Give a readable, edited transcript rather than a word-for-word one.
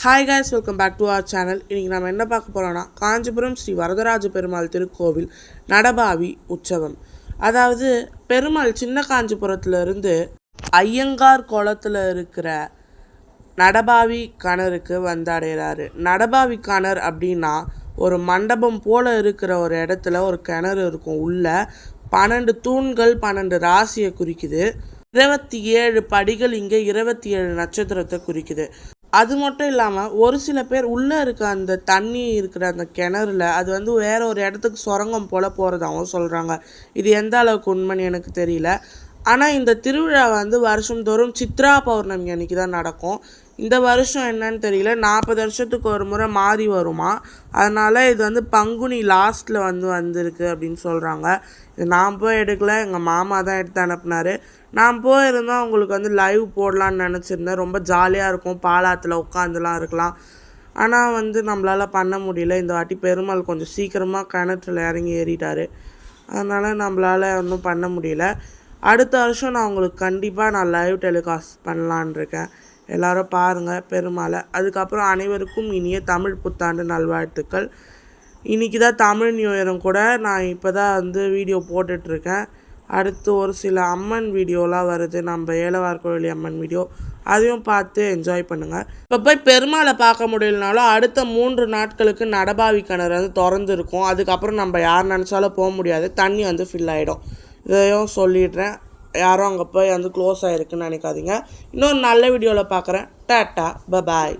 Hi guys, welcome back to our channel. இன்றைக்கி நம்ம என்ன பார்க்க போகிறோன்னா காஞ்சிபுரம் ஸ்ரீ வரதராஜ பெருமாள் திருக்கோவில் நடபாவி உற்சவம். அதாவது பெருமாள் சின்ன காஞ்சிபுரத்துலேருந்து ஐயங்கார் குளத்தில் இருக்கிற நடபாவி கிணறுக்கு வந்தடைகிறாரு. நடபாவி கிணறு அப்படின்னா ஒரு மண்டபம் போல் இருக்கிற ஒரு இடத்துல ஒரு கிணறு இருக்கும். உள்ள 12 தூண்கள் 12 ராசியை குறிக்குது. 27 படிகள் இங்கே 27 நட்சத்திரத்தை குறிக்குது. அது மட்டும் இல்லாமல் ஒரு சில பேர் உள்ளே இருக்க அந்த தண்ணி இருக்கிற அந்த கிணறுல அது வந்து வேறு ஒரு இடத்துக்கு சுரங்கம் போல் போகிறதாகவும் சொல்கிறாங்க. இது எந்த அளவுக்கு உண்மைன்னு எனக்கு தெரியல. ஆனால் இந்த திருவிழா வந்து வருஷந்தோறும் சித்ரா பௌர்ணமி அன்றைக்கி தான் நடக்கும். இந்த வருஷம் என்னன்னு தெரியல, 40 வருஷத்துக்கு ஒரு முறை மாறி வருமா. அதனால் இது வந்து பங்குனி லாஸ்ட்டில் வந்திருக்கு அப்படின்னு சொல்கிறாங்க. இது நான் போய் எடுக்கல, எங்கள் மாமா தான் எடுத்து அனுப்புனார். நான் போயிருந்தோம், அவங்களுக்கு வந்து லைவ் போடலான்னு நினச்சிருந்தேன். ரொம்ப ஜாலியாக இருக்கும், பாலாத்தில் உட்காந்துலாம் இருக்கலாம். ஆனால் வந்து நம்மளால் பண்ண முடியல. இந்த வாட்டி பெருமாள் கொஞ்சம் சீக்கிரமாக கிணற்றுல இறங்கி ஏறிட்டார். அதனால் நம்மளால் ஒன்றும் பண்ண முடியல. அடுத்த வருஷம் நான் உங்களுக்கு கண்டிப்பாக லைவ் டெலிகாஸ்ட் பண்ணலான் இருக்கேன். எல்லோரும் பாருங்கள் பெருமாளை. அதுக்கப்புறம் அனைவருக்கும் இனிய தமிழ் புத்தாண்டு நல்வாழ்த்துக்கள். இன்றைக்கி தான் தமிழ் நியூ இயரும் கூட. நான் இப்போ தான் வந்து வீடியோ போட்டுட்ருக்கேன். அடுத்து ஒரு சில அம்மன் வீடியோலாம் வருது, நம்ம ஏலவார் கோவில் அம்மன் வீடியோ, அதையும் பார்த்து என்ஜாய் பண்ணுங்கள். இப்போ போய் பெருமாளை பார்க்க முடியலனாலும் அடுத்த 3 நாட்களுக்கு நடபாவி கிணறு வந்து திறந்துருக்கும். அதுக்கப்புறம் நம்ம யார் நினச்சாலும் போக முடியாது, தண்ணி வந்து ஃபில் ஆகிடும். இதையும் சொல்லிடுறேன். யாரும் அங்கே போய் வந்து க்ளோஸ் ஆகிருக்குன்னு நினைக்காதீங்க. இன்னொரு நல்ல வீடியோவில் பார்க்குறேன். Tata, bye bye.